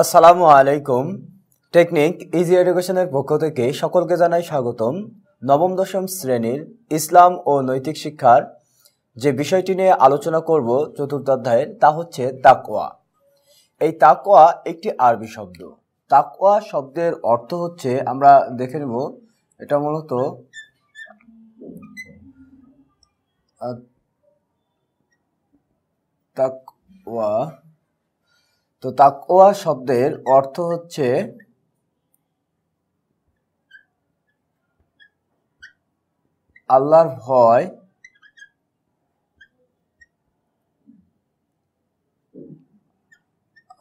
আসসালামু আলাইকুম। Technique easy এডুকেশনের পক্ষ থেকে সকলকে জানাই স্বাগতম। নবম দশম শ্রেণীর ইসলাম ও নৈতিক শিক্ষার যে বিষয়টি নিয়ে আলোচনা করব চতুর্থ অধ্যায়ের, তা হচ্ছে তাকওয়া। এই তাকওয়া একটি আরবি শব্দ। তাকওয়া শব্দের অর্থ হচ্ছে, আমরা দেখে নেব, এটা মূলত তাকওয়া। তো তাকওয়া শব্দের অর্থ হচ্ছে আল্লাহর ভয়,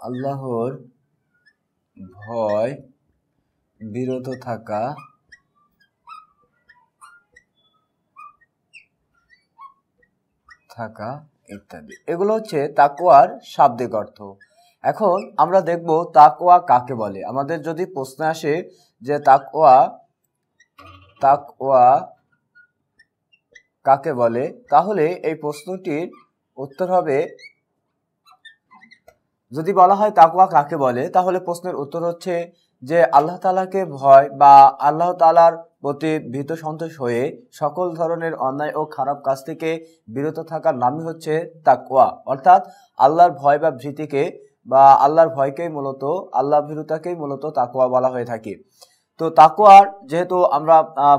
আল্লাহর ভয়, বিরত থাকা, ইত্যাদি। এগুলো হচ্ছে তাকওয়ার শাব্দিক অর্থ। এখন আমরা দেখব তাকওয়া কাকে বলে। আমাদের যদি প্রশ্ন আসে যে তাকওয়া কাকে বলে, তাহলে এই প্রশ্নটির উত্তর হবে, যদি বলা হয় তাকওয়া কাকে বলে, তাহলে প্রশ্নের উত্তর হচ্ছে যে আল্লাহ তাআলাকে ভয় বা আল্লাহ তাআলার প্রতি ভীত সন্তোষ হয়ে সকল ধরনের অন্যায় ও খারাপ কাজ থেকে বিরত থাকার নামই হচ্ছে তাকওয়া। অর্থাৎ আল্লাহর ভয় বা ভীতিকে বা আল্লাহর ভয়কেই মূলত, আল্লাহ ভীরুতাকেই মূলত তাকওয়া বলা হয়ে থাকে। তো তাকওয়ার যেহেতু আমরা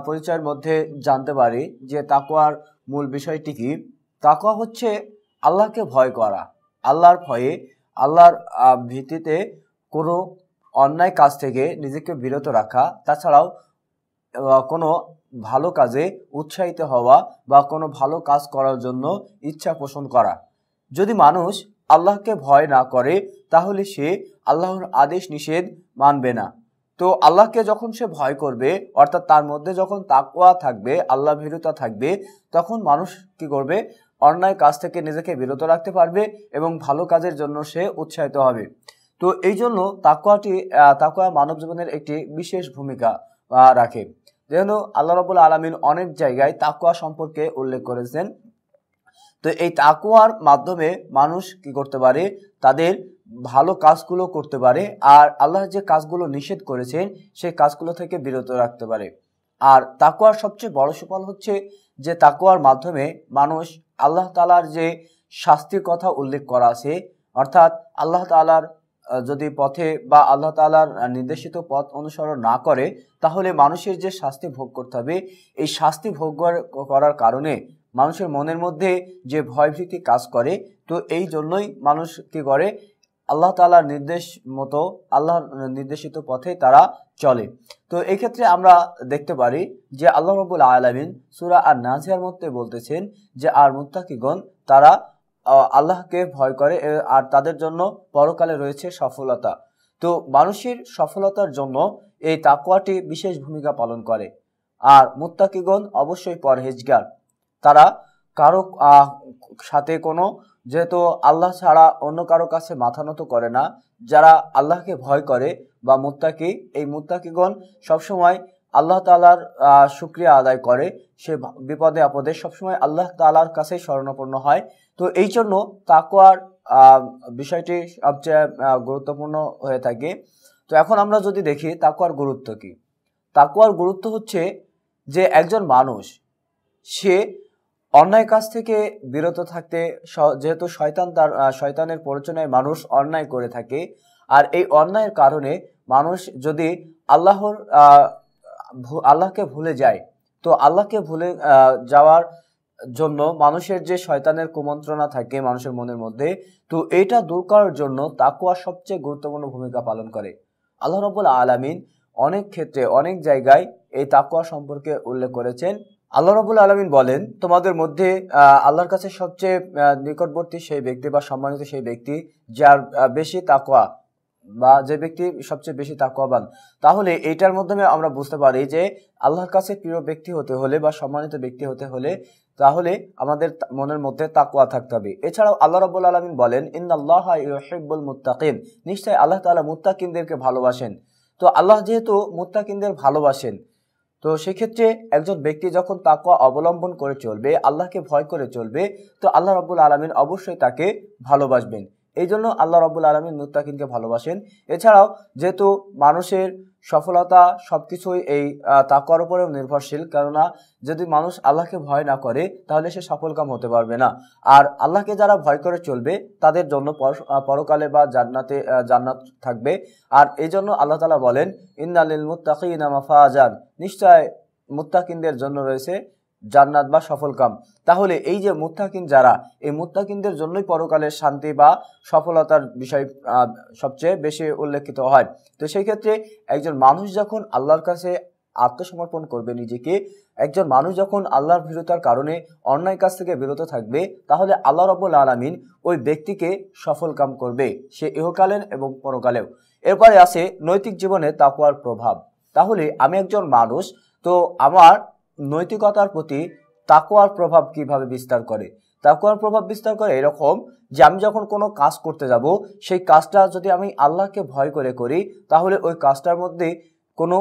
পরিচয়ের মধ্যে জানতে পারি যে তাকওয়ার মূল বিষয়টি কি। তাকওয়া হচ্ছে আল্লাহকে ভয় করা, আল্লাহর ভয়ে, আল্লাহর ভীতিতে কোনো অন্যায় কাজ থেকে নিজেকে বিরত রাখা, তাছাড়াও কোনো ভালো কাজে উৎসাহিত হওয়া বা কোনো ভালো কাজ করার জন্য ইচ্ছা পোষণ করা। যদি মানুষ আল্লাহকে ভয় না করে, তাহলে সে আল্লাহর আদেশ নিষেধ মানবে না। তো আল্লাহকে যখন সে ভয় করবে, অর্থাৎ তার মধ্যে যখন তাকওয়া থাকবে, আল্লাহ ভীরুতা থাকবে, তখন মানুষ কি করবে? অন্যায় কাজ থেকে নিজেকে বিরত রাখতে পারবে এবং ভালো কাজের জন্য সে উৎসাহিত হবে। তো এই জন্য তাকওয়া মানব জীবনের একটি বিশেষ ভূমিকা রাখে। যেন আল্লাহ রাব্বুল আলামিন অনেক জায়গায় তাকওয়া সম্পর্কে উল্লেখ করেছেন। তো এই তাকওয়ার মাধ্যমে মানুষ কি করতে পারে? তাদের ভালো কাজগুলো করতে পারে, আর আল্লাহ যে কাজগুলো নিষেধ করেছেন সেই কাজগুলো থেকে বিরত রাখতে পারে। আর তাকওয়ার সবচেয়ে বড় সুফল হচ্ছে যে তাকওয়ার মাধ্যমে মানুষ আল্লাহ তাআলার যে শাস্তির কথা উল্লেখ করা আছে, অর্থাৎ আল্লাহ তাআলার যদি পথে বা আল্লাহ তাআলার নির্দেশিত পথ অনুসরণ না করে, তাহলে মানুষের যে শাস্তি ভোগ করতে হবে, এই শাস্তি ভোগ করার কারণে মানুষের মনের মধ্যে যে ভয়ভীতি কাজ করে। তো এই জন্যই মানুষ কি করে? আল্লাহ তাআলার নির্দেশ মতো, আল্লাহর নির্দেশিত পথে তারা চলে। তো এই ক্ষেত্রে আমরা দেখতে পারি যে আল্লাহ রাব্বুল আলামিন সূরা আন-নাজিয়ার মধ্যে বলতেছেন যে আর মুত্তাকিগণ, তারা আল্লাহকে ভয় করে আর তাদের জন্য পরকালে রয়েছে সফলতা। তো মানুষের সফলতার জন্য এই তাকওয়াটি বিশেষ ভূমিকা পালন করে। আর মুত্তাকিগণ অবশ্যই পরহেজগার, তারা কারো সাথে কোনো, যেহেতু আল্লাহ ছাড়া অন্য কারো কাছে মাথা নত করে না, যারা আল্লাহকে ভয় করে বা মুত্তাকি, এই মুত্তাকিগণ সবসময় আল্লাহ তাআলার শুকরিয়া আদায় করে, সে বিপদে আপদে সবসময় আল্লাহ তাআলার কাছে শরণাপন্ন হয়। তো এই জন্য তাকওয়ার বিষয়টি সবচেয়ে গুরুত্বপূর্ণ হয়ে থাকে। তো এখন আমরা যদি দেখি তাকওয়ার গুরুত্ব কি। তাকওয়ার গুরুত্ব হচ্ছে যে একজন মানুষ, সে অন্যায় কাজ থেকে বিরত থাকতে, যেহেতু শয়তানের প্ররোচনায় মানুষ অন্যায় করে থাকে, আর এই অন্যায়ের কারণে মানুষ যদি আল্লাহকে ভুলে যায়, তো আল্লাহকে ভুলে যাওয়ার জন্য মানুষের যে শয়তানের কুমন্ত্রণা থাকে মানুষের মনের মধ্যে, তো এটা দূর করার জন্য তাকওয়া সবচেয়ে গুরুত্বপূর্ণ ভূমিকা পালন করে। আল্লাহ রাব্বুল আলামিন অনেক ক্ষেত্রে, অনেক জায়গায় এই তাকওয়া সম্পর্কে উল্লেখ করেছেন। আল্লাহ রাব্বুল আলামিন বলেন, তোমাদের মধ্যে আল্লাহর কাছে সবচেয়ে নিকটবর্তী সেই ব্যক্তি বা সম্মানিত সেই ব্যক্তি যার বেশি তাকওয়া, বা যে ব্যক্তি সবচেয়ে বেশি তাকওয়াবান। তাহলে এইটার মাধ্যমে আমরা বুঝতে পারি যে আল্লাহর কাছে প্রিয় ব্যক্তি হতে হলে বা সম্মানিত ব্যক্তি হতে হলে, তাহলে আমাদের মনের মধ্যে তাকওয়া থাকতে হবে। এছাড়াও আল্লাহ রাব্বুল আলামিন বলেন, ইন্নাল্লাহা ইউহিব্বুল মুত্তাকিন, নিশ্চয়ই আল্লাহ তাআলা মুত্তাকিনদেরকে ভালোবাসেন। তো আল্লাহ যেহেতু মুত্তাকিনদের ভালোবাসেন, তো সেক্ষেত্রে একজন ব্যক্তি যখন তাকওয়া অবলম্বন করে চলবে, আল্লাহকে ভয় করে চলবে, তো আল্লাহ রাব্বুল আলামিন অবশ্যই তাকে ভালোবাসবেন। এই জন্য আল্লাহ রাব্বুল আলামিন মুত্তাকিনকে ভালোবাসেন। এছাড়াও যেহেতু মানুষের সফলতা সবকিছুই এই তাকওয়ার উপরেও নির্ভরশীল, কেননা যদি মানুষ আল্লাহকে ভয় না করে তাহলে সে সফলকাম হতে পারবে না। আর আল্লাহকে যারা ভয় করে চলবে তাদের জন্য পরকালে বা জান্নাত থাকবে। আর এই জন্য আল্লাহ তাআলা বলেন ইন্নালিল মুত্তাকিনা মাফাজান, নিশ্চয় মুত্তাকিনদের জন্য রয়েছে জান্নাত বা সফলকাম। তাহলে এই যে মুত্তাকিন যারা, এই মুত্তাকিনদের জন্যই পরকালের শান্তি বা সফলতার বিষয় সবচেয়ে বেশি উল্লেখিত হয়। তো সেই ক্ষেত্রে একজন মানুষ যখন আল্লাহর কাছে আত্মসমর্পণ করবে নিজেকে, একজন মানুষ যখন আল্লাহর ভীরুতার কারণে অন্যায় কাজ থেকে বিরত থাকবে, তাহলে আল্লাহ রাব্বুল আলামিন ওই ব্যক্তিকে সফলকাম করবে, সে ইহকালের এবং পরকালেও। এরপরে আছে নৈতিক জীবনে তাকওয়ার প্রভাব। তাহলে আমি একজন মানুষ, তো আমার নৈতিকতার প্রতি তাকওয়ার প্রভাব কিভাবে বিস্তার করে? তাকওয়ার প্রভাব বিস্তার করে এরকম যে আমি যখন কোনো কাজ করতে যাব, সেই কাজটা যদি আমি আল্লাহকে ভয় করে করি, তাহলে ওই কাজটার মধ্যে কোনো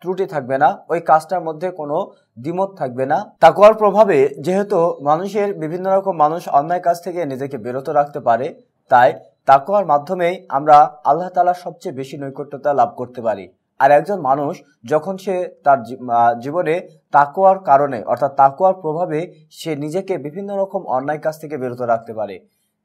ত্রুটি থাকবে না, ওই কাজটার মধ্যে কোনো দ্বিমত থাকবে না। তাকওয়ার প্রভাবে যেহেতু মানুষের বিভিন্ন রকম মানুষ অন্যায় কাজ থেকে নিজেকে বিরত রাখতে পারে, তাই তাকওয়ার মাধ্যমেই আমরা আল্লাহ তাআলার সবচেয়ে বেশি নৈকট্যতা লাভ করতে পারি। আর একজন মানুষ যখন সে তার জীবনে তাকওয়ার কারণে অর্থাৎ তাকওয়ার প্রভাবে সে নিজেকে বিভিন্ন রকম অন্যায় কাজ থেকে বিরত রাখতে পারে।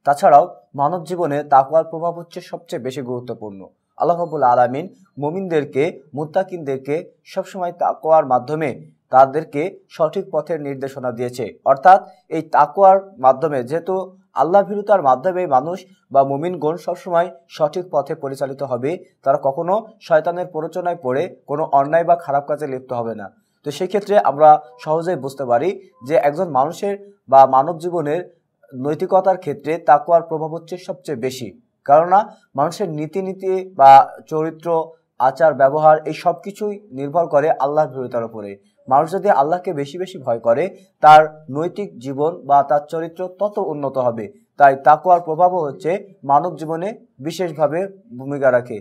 তাছাড়াও মানব জীবনে তাকওয়ার প্রভাব হচ্ছে সবচেয়ে বেশি গুরুত্বপূর্ণ। আল্লাহ রাব্বুল আলামিন মুমিনদেরকে, মুত্তাকিনদেরকে সবসময় তাকওয়ার মাধ্যমে তাদেরকে সঠিক পথের নির্দেশনা দিয়েছে। অর্থাৎ এই তাকওয়ার মাধ্যমে, যেহেতু আল্লাহ ভীরুতার মাধ্যমে মানুষ বা মুমিনগণ সবসময় সঠিক পথে পরিচালিত হবে, তারা কখনো শয়তানের প্ররোচনায় পড়ে কোনো অন্যায় বা খারাপ কাজে লিপ্ত হবে না। তো সেই ক্ষেত্রে আমরা সহজেই বুঝতে পারি যে একজন মানুষের বা মানব জীবনের নৈতিকতার ক্ষেত্রে তাকওয়ার প্রভাব হচ্ছে সবচেয়ে বেশি। কেননা মানুষের নীতি বা চরিত্র, আচার, ব্যবহার এই সব কিছুই নির্ভর করে আল্লাহর ভীরুতার উপরে। মানুষ যদি আল্লাহকে বেশি বেশি ভয় করে, তার নৈতিক জীবন বা তার চরিত্র তত উন্নত হবে। তাই তাকওয়ার প্রভাবও হচ্ছে মানব জীবনে বিশেষভাবে ভূমিকা রাখে।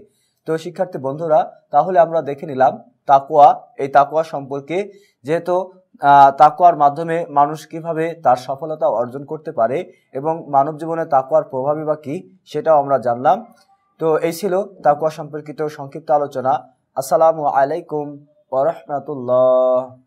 তো শিক্ষার্থী বন্ধুরা, তাহলে আমরা দেখে নিলাম তাকওয়া, এই তাকওয়া সম্পর্কে। যেহেতু তাকওয়ার মাধ্যমে মানুষ কিভাবে তার সফলতা অর্জন করতে পারে এবং মানব জীবনে তাকওয়ার প্রভাবই বা কি, সেটাও আমরা জানলাম। তো এই ছিল তাকওয়া সম্পর্কিত সংক্ষিপ্ত আলোচনা। আসসালামু আলাইকুম ওয়া রাহমাতুল্লাহ।